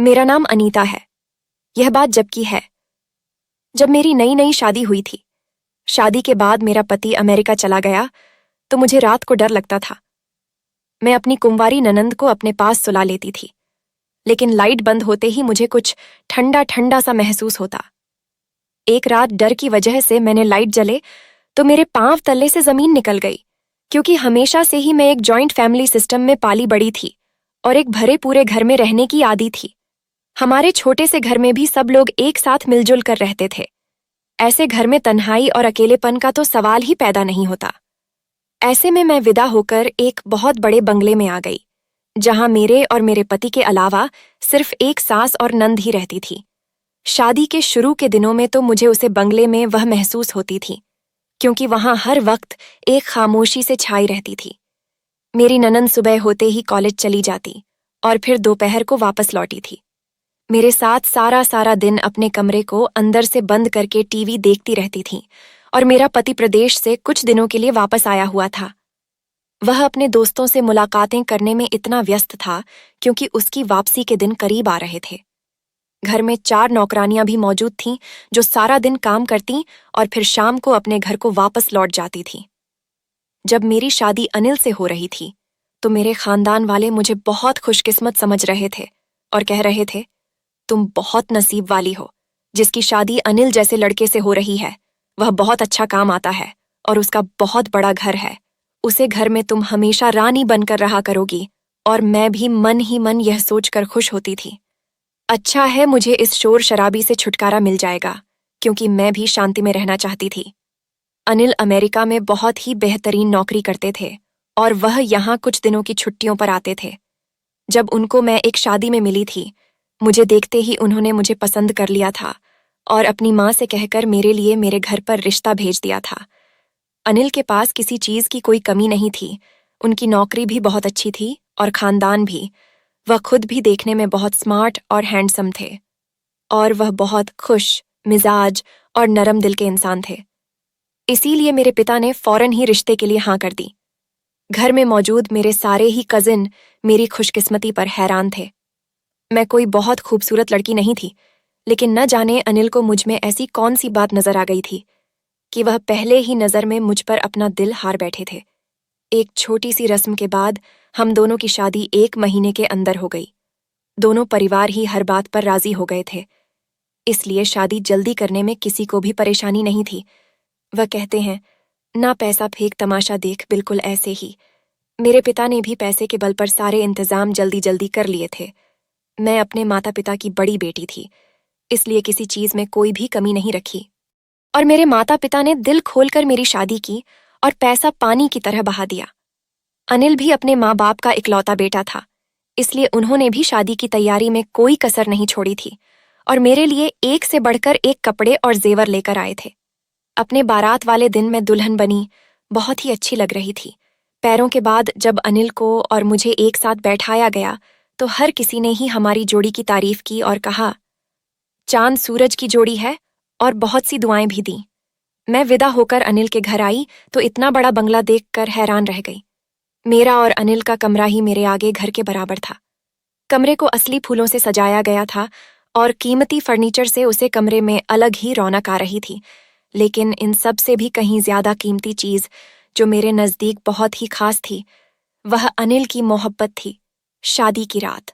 मेरा नाम अनीता है। यह बात जब की है, जब मेरी नई नई शादी हुई थी। शादी के बाद मेरा पति अमेरिका चला गया तो मुझे रात को डर लगता था। मैं अपनी कुंवारी ननंद को अपने पास सुला लेती थी, लेकिन लाइट बंद होते ही मुझे कुछ ठंडा ठंडा सा महसूस होता। एक रात डर की वजह से मैंने लाइट जले तो मेरे पांव तले से जमीन निकल गई, क्योंकि हमेशा से ही मैं एक जॉइंट फैमिली सिस्टम में पाली बड़ी थी और एक भरे पूरे घर में रहने की आदी थी। हमारे छोटे से घर में भी सब लोग एक साथ मिलजुल कर रहते थे। ऐसे घर में तन्हाई और अकेलेपन का तो सवाल ही पैदा नहीं होता। ऐसे में मैं विदा होकर एक बहुत बड़े बंगले में आ गई, जहां मेरे और मेरे पति के अलावा सिर्फ एक सास और नंद ही रहती थी। शादी के शुरू के दिनों में तो मुझे उसे बंगले में वह महसूस होती थी, क्योंकि वहां हर वक्त एक खामोशी से छाई रहती थी। मेरी ननंद सुबह होते ही कॉलेज चली जाती और फिर दोपहर को वापस लौटी थी। मेरे साथ सारा सारा दिन अपने कमरे को अंदर से बंद करके टीवी देखती रहती थी, और मेरा पति प्रदेश से कुछ दिनों के लिए वापस आया हुआ था। वह अपने दोस्तों से मुलाकातें करने में इतना व्यस्त था, क्योंकि उसकी वापसी के दिन करीब आ रहे थे। घर में 4 नौकरानियां भी मौजूद थीं, जो सारा दिन काम करतीं और फिर शाम को अपने घर को वापस लौट जाती थीं। जब मेरी शादी अनिल से हो रही थी, तो मेरे खानदान वाले मुझे बहुत खुशकिस्मत समझ रहे थे और कह रहे थे, तुम बहुत नसीब वाली हो, जिसकी शादी अनिल जैसे लड़के से हो रही है। वह बहुत अच्छा काम आता है और उसका बहुत बड़ा घर है। उसे घर में तुम हमेशा रानी बनकर रहा करोगी। और मैं भी मन ही मन यह सोचकर खुश होती थी। अच्छा है, मुझे इस शोर शराबी से छुटकारा मिल जाएगा, क्योंकि मैं भी शांति में रहना चाहती थी। अनिल अमेरिका में बहुत ही बेहतरीन नौकरी करते थे और वह यहाँ कुछ दिनों की छुट्टियों पर आते थे। जब उनको मैं एक शादी में मिली थी, मुझे देखते ही उन्होंने मुझे पसंद कर लिया था और अपनी माँ से कहकर मेरे लिए मेरे घर पर रिश्ता भेज दिया था। अनिल के पास किसी चीज की कोई कमी नहीं थी। उनकी नौकरी भी बहुत अच्छी थी और खानदान भी। वह खुद भी देखने में बहुत स्मार्ट और हैंडसम थे, और वह बहुत खुश मिजाज और नरम दिल के इंसान थे। इसीलिए मेरे पिता ने फौरन ही रिश्ते के लिए हाँ कर दी। घर में मौजूद मेरे सारे ही कजिन मेरी खुशकिस्मती पर हैरान थे। मैं कोई बहुत खूबसूरत लड़की नहीं थी, लेकिन न जाने अनिल को मुझ में ऐसी कौन सी बात नजर आ गई थी कि वह पहले ही नजर में मुझ पर अपना दिल हार बैठे थे। एक छोटी सी रस्म के बाद हम दोनों की शादी 1 महीने के अंदर हो गई। दोनों परिवार ही हर बात पर राजी हो गए थे, इसलिए शादी जल्दी करने में किसी को भी परेशानी नहीं थी। वह कहते हैं, ना पैसा फेंक तमाशा देख, बिल्कुल ऐसे ही मेरे पिता ने भी पैसे के बल पर सारे इंतजाम जल्दी जल्दी कर लिए थे। मैं अपने माता पिता की बड़ी बेटी थी, इसलिए किसी चीज में कोई भी कमी नहीं रखी, और मेरे माता पिता ने दिल खोलकर मेरी शादी की और पैसा पानी की तरह बहा दिया। अनिल भी अपने माँ बाप का इकलौता बेटा था, इसलिए उन्होंने भी शादी की तैयारी में कोई कसर नहीं छोड़ी थी और मेरे लिए एक से बढ़कर एक कपड़े और जेवर लेकर आए थे। अपने बारात वाले दिन मैं दुल्हन बनी, बहुत ही अच्छी लग रही थी। पैरों के बाद जब अनिल को और मुझे एक साथ बैठाया गया, तो हर किसी ने ही हमारी जोड़ी की तारीफ की और कहा, चांद सूरज की जोड़ी है, और बहुत सी दुआएं भी दी। मैं विदा होकर अनिल के घर आई तो इतना बड़ा बंगला देखकर हैरान रह गई। मेरा और अनिल का कमरा ही मेरे आगे घर के बराबर था। कमरे को असली फूलों से सजाया गया था और कीमती फर्नीचर से उसे कमरे में अलग ही रौनक आ रही थी। लेकिन इन सब से भी कहीं ज्यादा कीमती चीज जो मेरे नजदीक बहुत ही खास थी, वह अनिल की मोहब्बत थी। शादी की रात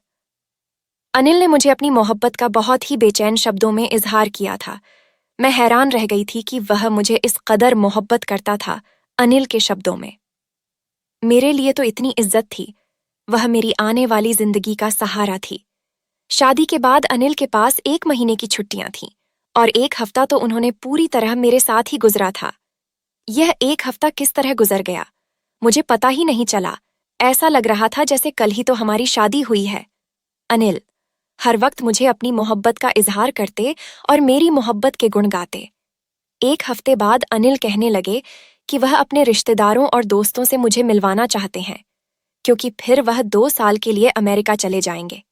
अनिल ने मुझे अपनी मोहब्बत का बहुत ही बेचैन शब्दों में इजहार किया था। मैं हैरान रह गई थी कि वह मुझे इस कदर मोहब्बत करता था। अनिल के शब्दों में मेरे लिए तो इतनी इज्जत थी। वह मेरी आने वाली जिंदगी का सहारा थी। शादी के बाद अनिल के पास 1 महीने की छुट्टियां थीं और 1 हफ्ता तो उन्होंने पूरी तरह मेरे साथ ही गुजरा था। यह 1 हफ्ता किस तरह गुजर गया, मुझे पता ही नहीं चला। ऐसा लग रहा था जैसे कल ही तो हमारी शादी हुई है। अनिल हर वक्त मुझे अपनी मोहब्बत का इजहार करते और मेरी मोहब्बत के गुण गाते। 1 हफ्ते बाद अनिल कहने लगे कि वह अपने रिश्तेदारों और दोस्तों से मुझे मिलवाना चाहते हैं, क्योंकि फिर वह 2 साल के लिए अमेरिका चले जाएंगे।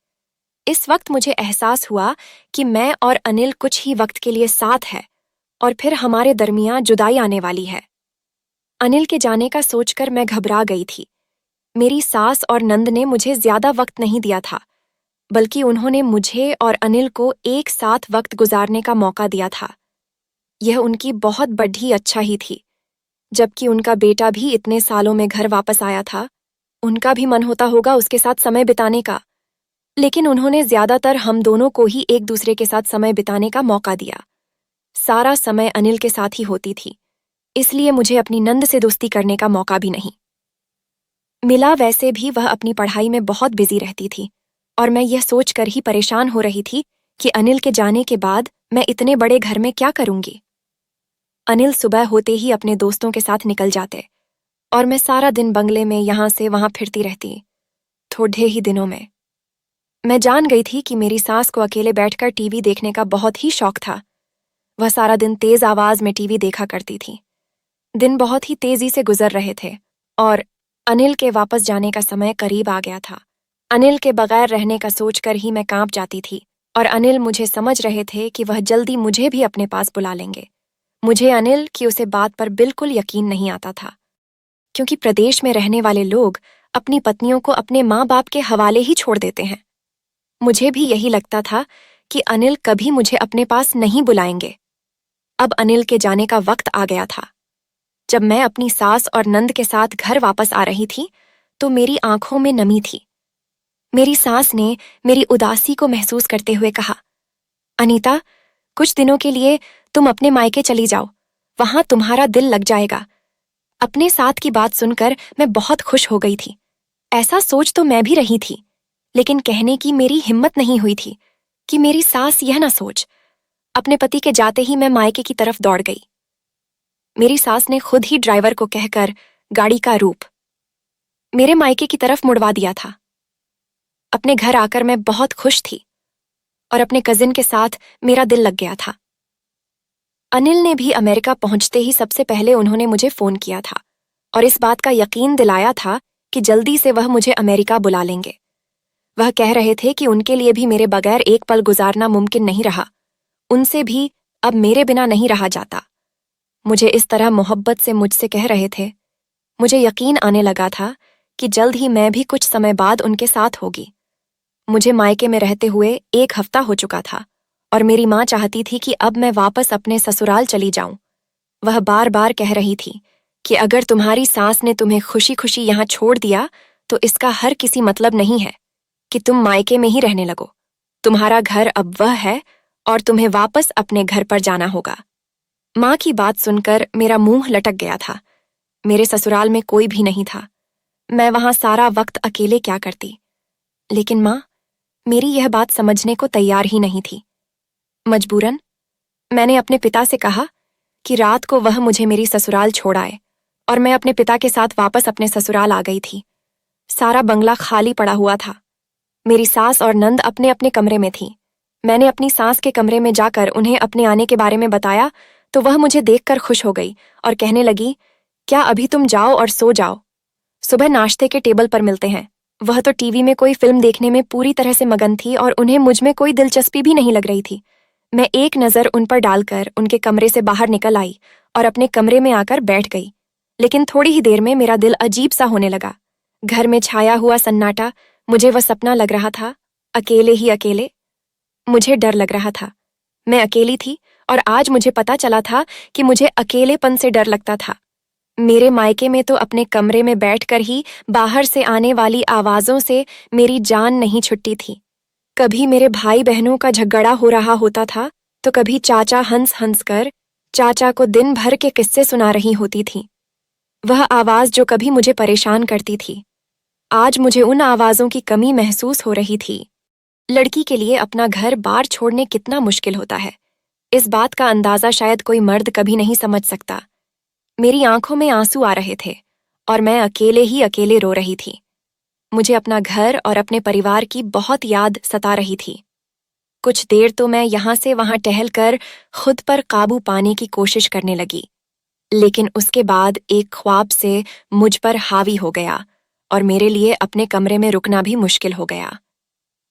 इस वक्त मुझे एहसास हुआ कि मैं और अनिल कुछ ही वक्त के लिए साथ है और फिर हमारे दरमियां जुदाई आने वाली है। अनिल के जाने का सोचकर मैं घबरा गई थी। मेरी सास और नंद ने मुझे ज्यादा वक्त नहीं दिया था, बल्कि उन्होंने मुझे और अनिल को एक साथ वक्त गुजारने का मौका दिया था। यह उनकी बहुत बड़ी अच्छा ही थी। जबकि उनका बेटा भी इतने सालों में घर वापस आया था, उनका भी मन होता होगा उसके साथ समय बिताने का। लेकिन उन्होंने ज्यादातर हम दोनों को ही एक दूसरे के साथ समय बिताने का मौका दिया। सारा समय अनिल के साथ ही होती थी, इसलिए मुझे अपनी नंद से दोस्ती करने का मौका भी नहीं मिला। वैसे भी वह अपनी पढ़ाई में बहुत बिजी रहती थी और मैं यह सोचकर ही परेशान हो रही थी कि अनिल के जाने के बाद मैं इतने बड़े घर में क्या करूंगी। अनिल सुबह होते ही अपने दोस्तों के साथ निकल जाते और मैं सारा दिन बंगले में यहां से वहां फिरती रहती। थोड़े ही दिनों में मैं जान गई थी कि मेरी सास को अकेले बैठकर टीवी देखने का बहुत ही शौक था। वह सारा दिन तेज आवाज में टीवी देखा करती थी। दिन बहुत ही तेजी से गुजर रहे थे और अनिल के वापस जाने का समय करीब आ गया था। अनिल के बगैर रहने का सोचकर ही मैं कांप जाती थी और अनिल मुझे समझ रहे थे कि वह जल्दी मुझे भी अपने पास बुला लेंगे। मुझे अनिल की उसे बात पर बिल्कुल यकीन नहीं आता था, क्योंकि प्रदेश में रहने वाले लोग अपनी पत्नियों को अपने माँ बाप के हवाले ही छोड़ देते हैं। मुझे भी यही लगता था कि अनिल कभी मुझे अपने पास नहीं बुलाएंगे। अब अनिल के जाने का वक्त आ गया था। जब मैं अपनी सास और नंद के साथ घर वापस आ रही थी तो मेरी आंखों में नमी थी। मेरी सास ने मेरी उदासी को महसूस करते हुए कहा, अनीता, कुछ दिनों के लिए तुम अपने मायके चली जाओ, वहां तुम्हारा दिल लग जाएगा। अपने साथ की बात सुनकर मैं बहुत खुश हो गई थी। ऐसा सोच तो मैं भी रही थी, लेकिन कहने की मेरी हिम्मत नहीं हुई थी कि मेरी सास यह ना सोच। अपने पति के जाते ही मैं मायके की तरफ दौड़ गई। मेरी सास ने खुद ही ड्राइवर को कहकर गाड़ी का रूप मेरे मायके की तरफ मुड़वा दिया था। अपने घर आकर मैं बहुत खुश थी और अपने कजिन के साथ मेरा दिल लग गया था। अनिल ने भी अमेरिका पहुंचते ही सबसे पहले उन्होंने मुझे फोन किया था और इस बात का यकीन दिलाया था कि जल्दी से वह मुझे अमेरिका बुला लेंगे। वह कह रहे थे कि उनके लिए भी मेरे बगैर एक पल गुजारना मुमकिन नहीं रहा। उनसे भी अब मेरे बिना नहीं रहा जाता। मुझे इस तरह मोहब्बत से मुझसे कह रहे थे। मुझे यकीन आने लगा था कि जल्द ही मैं भी कुछ समय बाद उनके साथ होगी। मुझे मायके में रहते हुए 1 हफ्ता हो चुका था और मेरी माँ चाहती थी कि अब मैं वापस अपने ससुराल चली जाऊं। वह बार बार कह रही थी कि अगर तुम्हारी सास ने तुम्हें खुशी खुशी यहाँ छोड़ दिया तो इसका हर किसी मतलब नहीं है कि तुम मायके में ही रहने लगो। तुम्हारा घर अब वह है और तुम्हें वापस अपने घर पर जाना होगा। माँ की बात सुनकर मेरा मुंह लटक गया था। मेरे ससुराल में कोई भी नहीं था। मैं वहां सारा वक्त अकेले क्या करती। लेकिन माँ मेरी यह बात समझने को तैयार ही नहीं थी। मजबूरन मैंने अपने पिता से कहा कि रात को वह मुझे मेरी ससुराल छोड़ आए और मैं अपने पिता के साथ वापस अपने ससुराल आ गई थी। सारा बंगला खाली पड़ा हुआ था। मेरी सास और नंद अपने अपने कमरे में थी। मैंने अपनी सास के कमरे में जाकर उन्हें अपने आने के बारे में बताया तो वह मुझे देखकर खुश हो गई और कहने लगी, क्या अभी तुम जाओ और सो जाओ, सुबह नाश्ते के टेबल पर मिलते हैं। वह तो टीवी में कोई फिल्म देखने में पूरी तरह से मगन थी और उन्हें मुझ में कोई दिलचस्पी भी नहीं लग रही थी। मैं एक नज़र उन पर डालकर उनके कमरे से बाहर निकल आई और अपने कमरे में आकर बैठ गई। लेकिन थोड़ी ही देर में मेरा दिल अजीब सा होने लगा। घर में छाया हुआ सन्नाटा, मुझे वह सपना लग रहा था, अकेले ही अकेले। मुझे डर लग रहा था। मैं अकेली थी और आज मुझे पता चला था कि मुझे अकेलेपन से डर लगता था। मेरे मायके में तो अपने कमरे में बैठकर ही बाहर से आने वाली आवाजों से मेरी जान नहीं छुट्टी थी। कभी मेरे भाई बहनों का झगड़ा हो रहा होता था तो कभी चाचा हंस हंस कर चाचा को दिन भर के किस्से सुना रही होती थी। वह आवाज जो कभी मुझे परेशान करती थी, आज मुझे उन आवाजों की कमी महसूस हो रही थी। लड़की के लिए अपना घर बार छोड़ने कितना मुश्किल होता है, इस बात का अंदाजा शायद कोई मर्द कभी नहीं समझ सकता। मेरी आंखों में आंसू आ रहे थे और मैं अकेले ही अकेले रो रही थी। मुझे अपना घर और अपने परिवार की बहुत याद सता रही थी। कुछ देर तो मैं यहाँ से वहां टहलकर खुद पर काबू पाने की कोशिश करने लगी, लेकिन उसके बाद एक ख्वाब से मुझ पर हावी हो गया और मेरे लिए अपने कमरे में रुकना भी मुश्किल हो गया।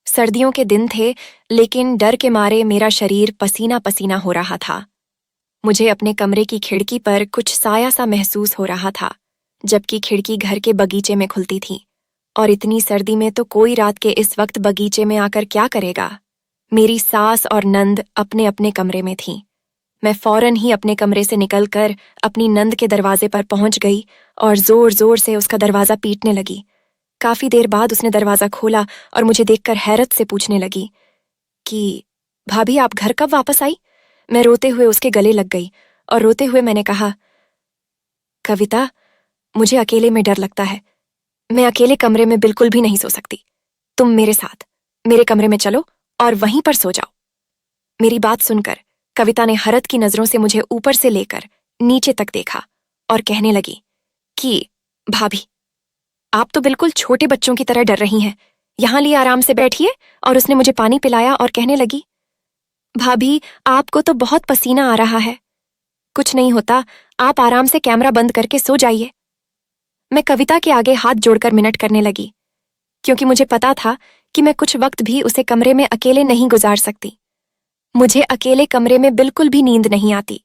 सर्दियों के दिन थे, लेकिन डर के मारे मेरा शरीर पसीना पसीना हो रहा था। मुझे अपने कमरे की खिड़की पर कुछ साया सा महसूस हो रहा था, जबकि खिड़की घर के बगीचे में खुलती थी और इतनी सर्दी में तो कोई रात के इस वक्त बगीचे में आकर क्या करेगा। मेरी सास और नंद अपने अपने कमरे में थीं। मैं फौरन ही अपने कमरे से निकलकर अपनी नंद के दरवाजे पर पहुंच गई और जोर जोर से उसका दरवाजा पीटने लगी। काफी देर बाद उसने दरवाजा खोला और मुझे देखकर हैरत से पूछने लगी कि भाभी, आप घर कब वापस आई? मैं रोते हुए उसके गले लग गई और रोते हुए मैंने कहा, कविता, मुझे अकेले में डर लगता है। मैं अकेले कमरे में बिल्कुल भी नहीं सो सकती। तुम मेरे साथ मेरे कमरे में चलो और वहीं पर सो जाओ। मेरी बात सुनकर कविता ने हैरत की नजरों से मुझे ऊपर से लेकर नीचे तक देखा और कहने लगी कि भाभी, आप तो बिल्कुल छोटे बच्चों की तरह डर रही हैं। यहां लिए आराम से बैठिए। और उसने मुझे पानी पिलाया और कहने लगी, भाभी, आपको तो बहुत पसीना आ रहा है। कुछ नहीं होता, आप आराम से कैमरा बंद करके सो जाइए। मैं कविता के आगे हाथ जोड़कर मिनट करने लगी, क्योंकि मुझे पता था कि मैं कुछ वक्त भी उसे कमरे में अकेले नहीं गुजार सकती। मुझे अकेले कमरे में बिल्कुल भी नींद नहीं आती।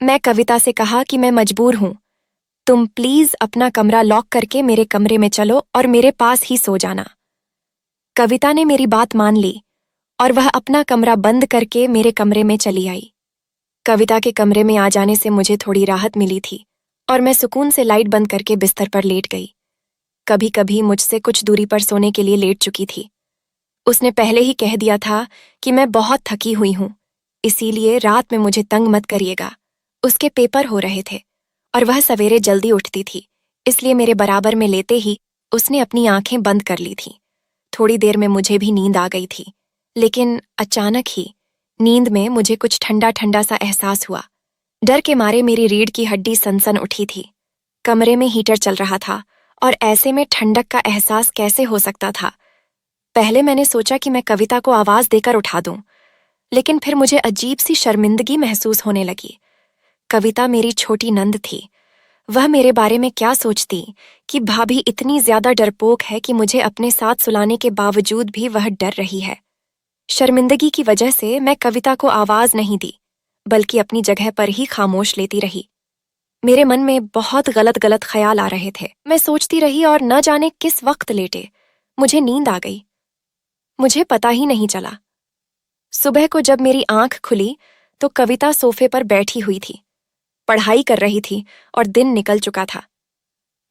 मैं कविता से कहा कि मैं मजबूर हूं, तुम प्लीज अपना कमरा लॉक करके मेरे कमरे में चलो और मेरे पास ही सो जाना। कविता ने मेरी बात मान ली और वह अपना कमरा बंद करके मेरे कमरे में चली आई। कविता के कमरे में आ जाने से मुझे थोड़ी राहत मिली थी और मैं सुकून से लाइट बंद करके बिस्तर पर लेट गई। कभी कभी मुझसे कुछ दूरी पर सोने के लिए लेट चुकी थी। उसने पहले ही कह दिया था कि मैं बहुत थकी हुई हूं, इसीलिए रात में मुझे तंग मत करिएगा। उसके पेपर हो रहे थे और वह सवेरे जल्दी उठती थी, इसलिए मेरे बराबर में लेते ही उसने अपनी आंखें बंद कर ली थी। थोड़ी देर में मुझे भी नींद आ गई थी, लेकिन अचानक ही नींद में मुझे कुछ ठंडा ठंडा सा एहसास हुआ। डर के मारे मेरी रीढ़ की हड्डी सनसन उठी थी। कमरे में हीटर चल रहा था और ऐसे में ठंडक का एहसास कैसे हो सकता था। पहले मैंने सोचा कि मैं कविता को आवाज देकर उठा दूं, लेकिन फिर मुझे अजीब सी शर्मिंदगी महसूस होने लगी। कविता मेरी छोटी नंद थी। वह मेरे बारे में क्या सोचती कि भाभी इतनी ज्यादा डरपोक है कि मुझे अपने साथ सुलाने के बावजूद भी वह डर रही है। शर्मिंदगी की वजह से मैं कविता को आवाज नहीं दी, बल्कि अपनी जगह पर ही खामोश लेती रही। मेरे मन में बहुत गलत गलत ख्याल आ रहे थे। मैं सोचती रही और न जाने किस वक्त लेटे मुझे नींद आ गई। मुझे पता ही नहीं चला। सुबह को जब मेरी आंख खुली तो कविता सोफे पर बैठी हुई थी, पढ़ाई कर रही थी और दिन निकल चुका था।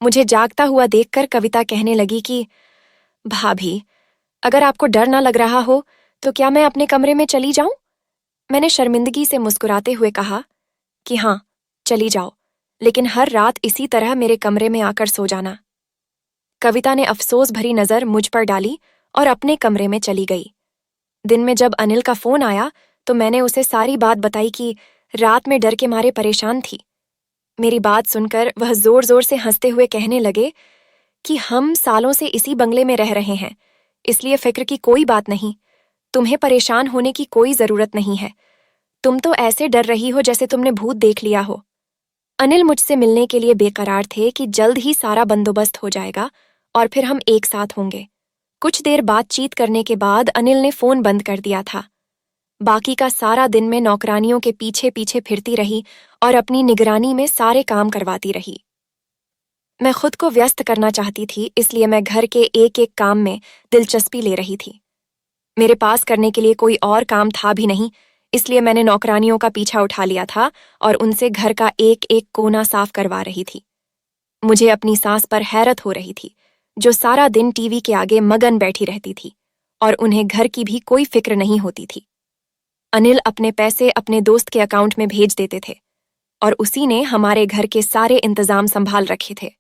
मुझे जागता हुआ देखकर कविता कहने लगी कि भाभी, अगर आपको डर ना लग रहा हो तो क्या मैं अपने कमरे में चली जाऊं? मैंने शर्मिंदगी से मुस्कुराते हुए कहा कि हाँ, चली जाओ, लेकिन हर रात इसी तरह मेरे कमरे में आकर सो जाना। कविता ने अफसोस भरी नजर मुझ पर डाली और अपने कमरे में चली गई। दिन में जब अनिल का फोन आया तो मैंने उसे सारी बात बताई कि रात में डर के मारे परेशान थी। मेरी बात सुनकर वह जोर जोर से हंसते हुए कहने लगे कि हम सालों से इसी बंगले में रह रहे हैं, इसलिए फिक्र की कोई बात नहीं। तुम्हें परेशान होने की कोई जरूरत नहीं है। तुम तो ऐसे डर रही हो जैसे तुमने भूत देख लिया हो। अनिल मुझसे मिलने के लिए बेकरार थे कि जल्द ही सारा बंदोबस्त हो जाएगा और फिर हम एक साथ होंगे। कुछ देर बातचीत करने के बाद अनिल ने फोन बंद कर दिया था। बाकी का सारा दिन मैं नौकरानियों के पीछे पीछे फिरती रही और अपनी निगरानी में सारे काम करवाती रही। मैं खुद को व्यस्त करना चाहती थी, इसलिए मैं घर के एक एक काम में दिलचस्पी ले रही थी। मेरे पास करने के लिए कोई और काम था भी नहीं, इसलिए मैंने नौकरानियों का पीछा उठा लिया था और उनसे घर का एक एक कोना साफ करवा रही थी। मुझे अपनी सास पर हैरत हो रही थी, जो सारा दिन टीवी के आगे मगन बैठी रहती थी और उन्हें घर की भी कोई फिक्र नहीं होती थी। अनिल अपने पैसे अपने दोस्त के अकाउंट में भेज देते थे और उसी ने हमारे घर के सारे इंतजाम संभाल रखे थे।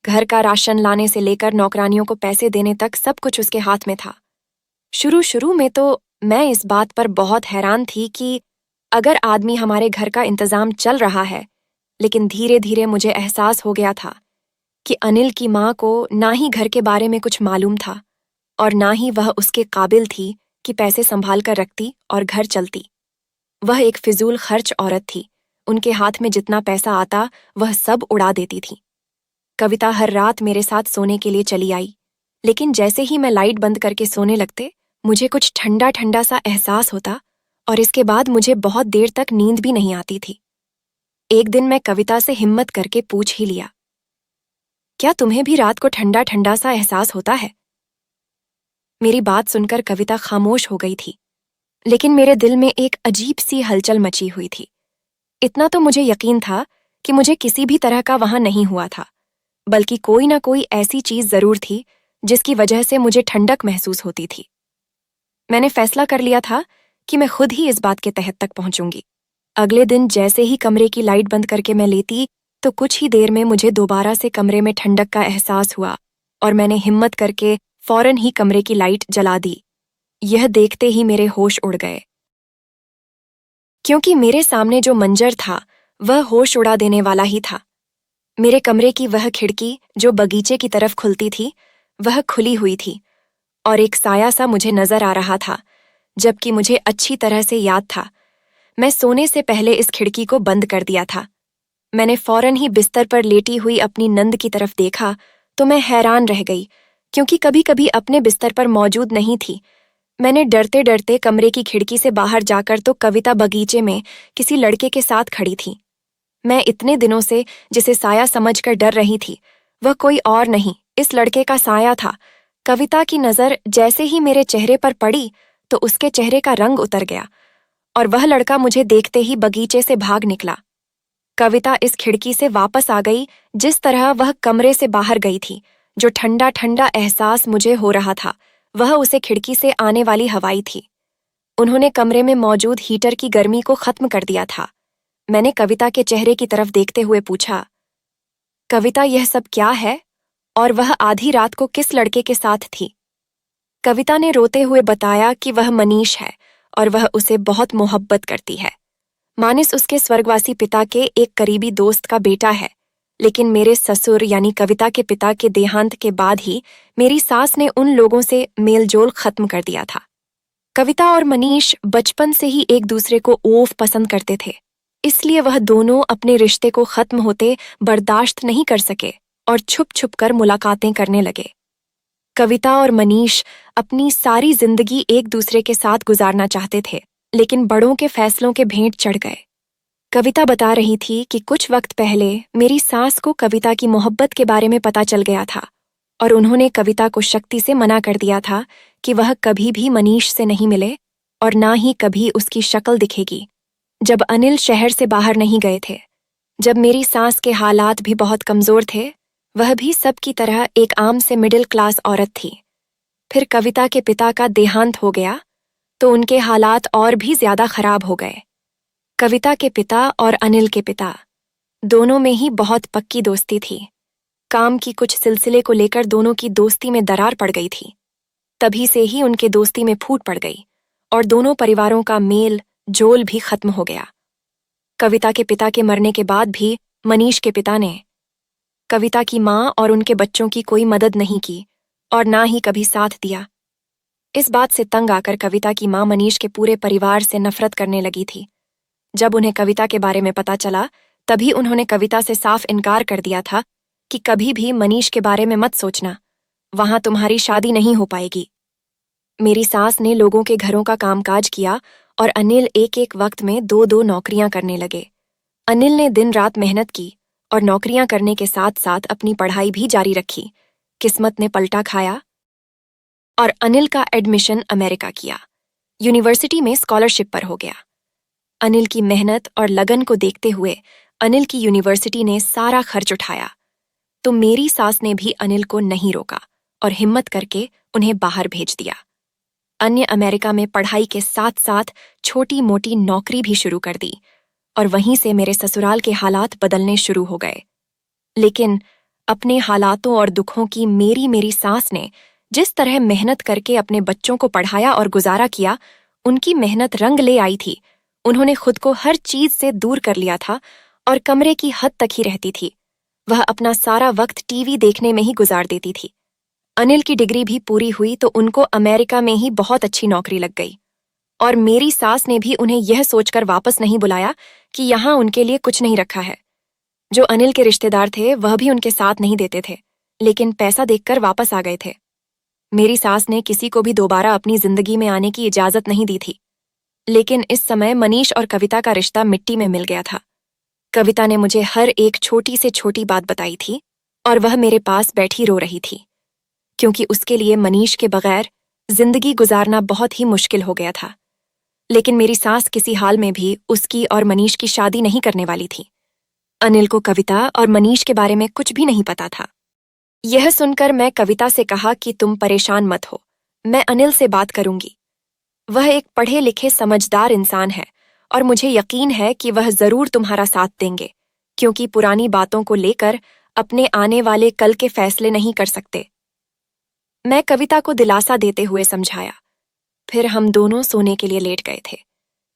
घर का राशन लाने से लेकर नौकरानियों को पैसे देने तक सब कुछ उसके हाथ में था। शुरू शुरू में तो मैं इस बात पर बहुत हैरान थी कि अगर आदमी हमारे घर का इंतजाम चल रहा है, लेकिन धीरे धीरे मुझे एहसास हो गया था कि अनिल की माँ को ना ही घर के बारे में कुछ मालूम था और ना ही वह उसके काबिल थी कि पैसे संभाल कर रखती और घर चलती। वह एक फिजूल खर्च औरत थी। उनके हाथ में जितना पैसा आता वह सब उड़ा देती थी। कविता हर रात मेरे साथ सोने के लिए चली आई, लेकिन जैसे ही मैं लाइट बंद करके सोने लगते मुझे कुछ ठंडा ठंडा सा एहसास होता और इसके बाद मुझे बहुत देर तक नींद भी नहीं आती थी। एक दिन मैं कविता से हिम्मत करके पूछ ही लिया क्या तुम्हें भी रात को ठंडा ठंडा सा एहसास होता है? मेरी बात सुनकर कविता खामोश हो गई थी, लेकिन मेरे दिल में एक अजीब सी हलचल मची हुई थी। इतना तो मुझे यकीन था कि मुझे किसी भी तरह का वहां नहीं हुआ था, बल्कि कोई ना कोई ऐसी चीज जरूर थी जिसकी वजह से मुझे ठंडक महसूस होती थी। मैंने फैसला कर लिया था कि मैं खुद ही इस बात के तहत तक पहुंचूंगी। अगले दिन जैसे ही कमरे की लाइट बंद करके मैं लेती, तो कुछ ही देर में मुझे दोबारा से कमरे में ठंडक का एहसास हुआ और मैंने हिम्मत करके फौरन ही कमरे की लाइट जला दी। यह देखते ही मेरे होश उड़ गए, क्योंकि मेरे सामने जो मंजर था वह होश उड़ा देने वाला ही था। मेरे कमरे की वह खिड़की जो बगीचे की तरफ खुलती थी, वह खुली हुई थी और एक साया सा मुझे नजर आ रहा था, जबकि मुझे अच्छी तरह से याद था मैं सोने से पहले इस खिड़की को बंद कर दिया था। मैंने फौरन ही बिस्तर पर लेटी हुई अपनी नंद की तरफ देखा तो मैं हैरान रह गई, क्योंकि कभी कभी अपने बिस्तर पर मौजूद नहीं थी। मैंने डरते डरते कमरे की खिड़की से बाहर जाकर तो कविता बगीचे में किसी लड़के के साथ खड़ी थी। मैं इतने दिनों से जिसे साया समझकर डर रही थी, वह कोई और नहीं, इस लड़के का साया था। कविता की नजर जैसे ही मेरे चेहरे पर पड़ी तो उसके चेहरे का रंग उतर गया और वह लड़का मुझे देखते ही बगीचे से भाग निकला। कविता इस खिड़की से वापस आ गई जिस तरह वह कमरे से बाहर गई थी। जो ठंडा ठंडा एहसास मुझे हो रहा था, वह उसे खिड़की से आने वाली हवाई थी। उन्होंने कमरे में मौजूद हीटर की गर्मी को खत्म कर दिया था। मैंने कविता के चेहरे की तरफ देखते हुए पूछा, कविता, यह सब क्या है और वह आधी रात को किस लड़के के साथ थी? कविता ने रोते हुए बताया कि वह मनीष है और वह उसे बहुत मोहब्बत करती है। मानिस उसके स्वर्गवासी पिता के एक करीबी दोस्त का बेटा है, लेकिन मेरे ससुर यानी कविता के पिता के देहांत के बाद ही मेरी सास ने उन लोगों से मेलजोल खत्म कर दिया था। कविता और मनीष बचपन से ही एक दूसरे को पसंद करते थे, इसलिए वह दोनों अपने रिश्ते को खत्म होते बर्दाश्त नहीं कर सके और छुप छुप कर मुलाकातें करने लगे। कविता और मनीष अपनी सारी जिंदगी एक दूसरे के साथ गुजारना चाहते थे, लेकिन बड़ों के फैसलों के भेंट चढ़ गए। कविता बता रही थी कि कुछ वक्त पहले मेरी सास को कविता की मोहब्बत के बारे में पता चल गया था और उन्होंने कविता को शक्ति से मना कर दिया था कि वह कभी भी मनीष से नहीं मिले और ना ही कभी उसकी शक्ल दिखेगी। जब अनिल शहर से बाहर नहीं गए थे, जब मेरी सास के हालात भी बहुत कमजोर थे, वह भी सबकी तरह एक आम से मिडिल क्लास औरत थी। फिर कविता के पिता का देहांत हो गया तो उनके हालात और भी ज्यादा खराब हो गए। कविता के पिता और अनिल के पिता दोनों में ही बहुत पक्की दोस्ती थी। काम की कुछ सिलसिले को लेकर दोनों की दोस्ती में दरार पड़ गई थी। तभी से ही उनके दोस्ती में फूट पड़ गई और दोनों परिवारों का मेल जोल भी खत्म हो गया। कविता के पिता के मरने के बाद भी मनीष के पिता ने कविता की मां और उनके बच्चों की कोई मदद नहीं की और ना ही कभी साथ दिया। इस बात से तंग आकर कविता की मां मनीष के पूरे परिवार से नफरत करने लगी थी। जब उन्हें कविता के बारे में पता चला, तभी उन्होंने कविता से साफ इनकार कर दिया था कि कभी भी मनीष के बारे में मत सोचना, वहां तुम्हारी शादी नहीं हो पाएगी। मेरी सास ने लोगों के घरों का कामकाज किया और अनिल एक एक वक्त में दो दो नौकरियां करने लगे। अनिल ने दिन रात मेहनत की और नौकरियां करने के साथ साथ अपनी पढ़ाई भी जारी रखी। किस्मत ने पलटा खाया और अनिल का एडमिशन अमेरिका किया। यूनिवर्सिटी में स्कॉलरशिप पर हो गया। अनिल की मेहनत और लगन को देखते हुए अनिल की यूनिवर्सिटी ने सारा खर्च उठाया, तो मेरी सास ने भी अनिल को नहीं रोका और हिम्मत करके उन्हें बाहर भेज दिया। अन्य अमेरिका में पढ़ाई के साथ साथ छोटी मोटी नौकरी भी शुरू कर दी और वहीं से मेरे ससुराल के हालात बदलने शुरू हो गए। लेकिन अपने हालातों और दुखों की मेरी सास ने जिस तरह मेहनत करके अपने बच्चों को पढ़ाया और गुजारा किया, उनकी मेहनत रंग ले आई थी। उन्होंने खुद को हर चीज से दूर कर लिया था और कमरे की हद तक ही रहती थी। वह अपना सारा वक्त टीवी देखने में ही गुजार देती थी। अनिल की डिग्री भी पूरी हुई तो उनको अमेरिका में ही बहुत अच्छी नौकरी लग गई और मेरी सास ने भी उन्हें यह सोचकर वापस नहीं बुलाया कि यहाँ उनके लिए कुछ नहीं रखा है। जो अनिल के रिश्तेदार थे वह भी उनके साथ नहीं देते थे, लेकिन पैसा देखकर वापस आ गए थे। मेरी सास ने किसी को भी दोबारा अपनी जिंदगी में आने की इजाजत नहीं दी थी। लेकिन इस समय मनीष और कविता का रिश्ता मिट्टी में मिल गया था। कविता ने मुझे हर एक छोटी से छोटी बात बताई थी और वह मेरे पास बैठी रो रही थी, क्योंकि उसके लिए मनीष के बगैर जिंदगी गुजारना बहुत ही मुश्किल हो गया था। लेकिन मेरी सास किसी हाल में भी उसकी और मनीष की शादी नहीं करने वाली थी। अनिल को कविता और मनीष के बारे में कुछ भी नहीं पता था। यह सुनकर मैं कविता से कहा कि तुम परेशान मत हो, मैं अनिल से बात करूंगी। वह एक पढ़े लिखे समझदार इंसान है और मुझे यकीन है कि वह जरूर तुम्हारा साथ देंगे, क्योंकि पुरानी बातों को लेकर अपने आने वाले कल के फैसले नहीं कर सकते। मैं कविता को दिलासा देते हुए समझाया। फिर हम दोनों सोने के लिए लेट गए थे।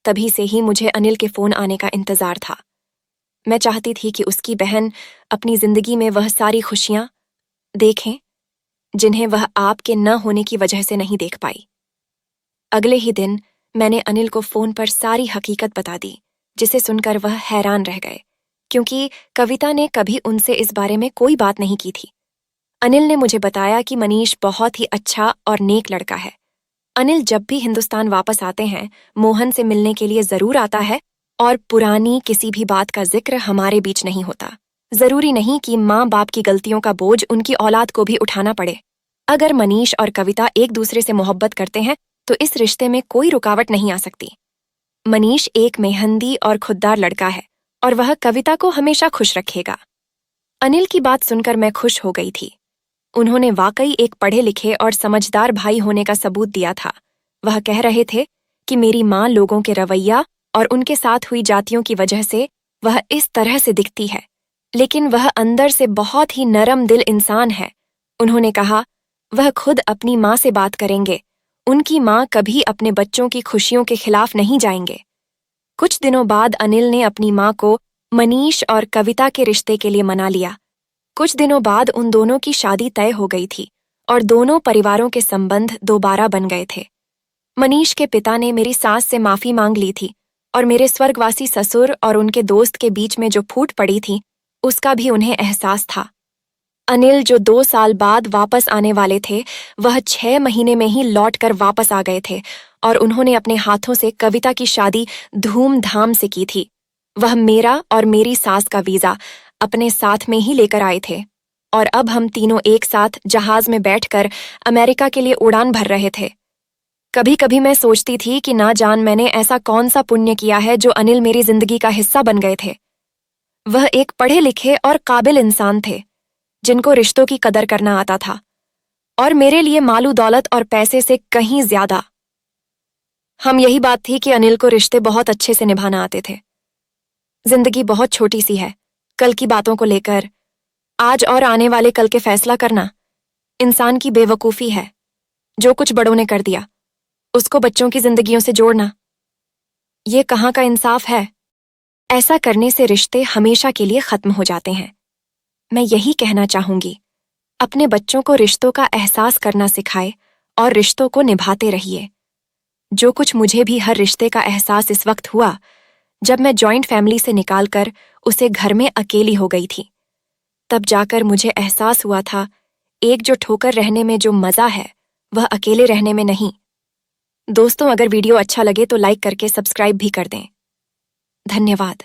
तभी से ही मुझे अनिल के फोन आने का इंतजार था। मैं चाहती थी कि उसकी बहन अपनी जिंदगी में वह सारी खुशियां देखें जिन्हें वह आपके न होने की वजह से नहीं देख पाई। अगले ही दिन मैंने अनिल को फोन पर सारी हकीकत बता दी, जिसे सुनकर वह हैरान रह गए, क्योंकि कविता ने कभी उनसे इस बारे में कोई बात नहीं की थी। अनिल ने मुझे बताया कि मनीष बहुत ही अच्छा और नेक लड़का है। अनिल जब भी हिंदुस्तान वापस आते हैं, मोहन से मिलने के लिए जरूर आता है और पुरानी किसी भी बात का जिक्र हमारे बीच नहीं होता। जरूरी नहीं कि माँ बाप की गलतियों का बोझ उनकी औलाद को भी उठाना पड़े। अगर मनीष और कविता एक दूसरे से मोहब्बत करते हैं तो इस रिश्ते में कोई रुकावट नहीं आ सकती। मनीष एक मेहंदी और खुददार लड़का है और वह कविता को हमेशा खुश रखेगा। अनिल की बात सुनकर मैं खुश हो गई थी। उन्होंने वाकई एक पढ़े लिखे और समझदार भाई होने का सबूत दिया था। वह कह रहे थे कि मेरी माँ लोगों के रवैया और उनके साथ हुई जातियों की वजह से वह इस तरह से दिखती है, लेकिन वह अंदर से बहुत ही नरम दिल इंसान है। उन्होंने कहा, वह खुद अपनी माँ से बात करेंगे। उनकी माँ कभी अपने बच्चों की खुशियों के खिलाफ नहीं जाएंगे। कुछ दिनों बाद अनिल ने अपनी माँ को मनीष और कविता के रिश्ते के लिए मना लिया। कुछ दिनों बाद उन दोनों की शादी तय हो गई थी और दोनों परिवारों के संबंध दोबारा बन गए थे। मनीष के पिता ने मेरी सास से माफी मांग ली थी और मेरे स्वर्गवासी ससुर और उनके दोस्त के बीच में जो फूट पड़ी थी उसका भी उन्हें एहसास था। अनिल जो 2 साल बाद वापस आने वाले थे, वह 6 महीने में ही लौटकर वापस आ गए थे और उन्होंने अपने हाथों से कविता की शादी धूमधाम से की थी। वह मेरा और मेरी सास का वीजा अपने साथ में ही लेकर आए थे और अब हम तीनों एक साथ जहाज में बैठकर अमेरिका के लिए उड़ान भर रहे थे। कभी कभी मैं सोचती थी कि ना जान मैंने ऐसा कौन सा पुण्य किया है जो अनिल मेरी जिंदगी का हिस्सा बन गए थे। वह एक पढ़े लिखे और काबिल इंसान थे जिनको रिश्तों की कदर करना आता था, और मेरे लिए मालू दौलत और पैसे से कहीं ज्यादा। हम यही बात थी कि अनिल को रिश्ते बहुत अच्छे से निभाना आते थे। जिंदगी बहुत छोटी सी है, कल की बातों को लेकर आज और आने वाले कल के फैसला करना इंसान की बेवकूफी है। जो कुछ बड़ों ने कर दिया उसको बच्चों की जिंदगियों से जोड़ना, ये कहाँ का इंसाफ है। ऐसा करने से रिश्ते हमेशा के लिए खत्म हो जाते हैं। मैं यही कहना चाहूंगी, अपने बच्चों को रिश्तों का एहसास करना सिखाए और रिश्तों को निभाते रहिए। जो कुछ मुझे भी हर रिश्ते का एहसास इस वक्त हुआ जब मैं जॉइंट फैमिली से निकालकर उसे घर में अकेली हो गई थी, तब जाकर मुझे एहसास हुआ था एकजुट होकर रहने में जो मजा है वह अकेले रहने में नहीं। दोस्तों, अगर वीडियो अच्छा लगे तो लाइक करके सब्सक्राइब भी कर दें। धन्यवाद।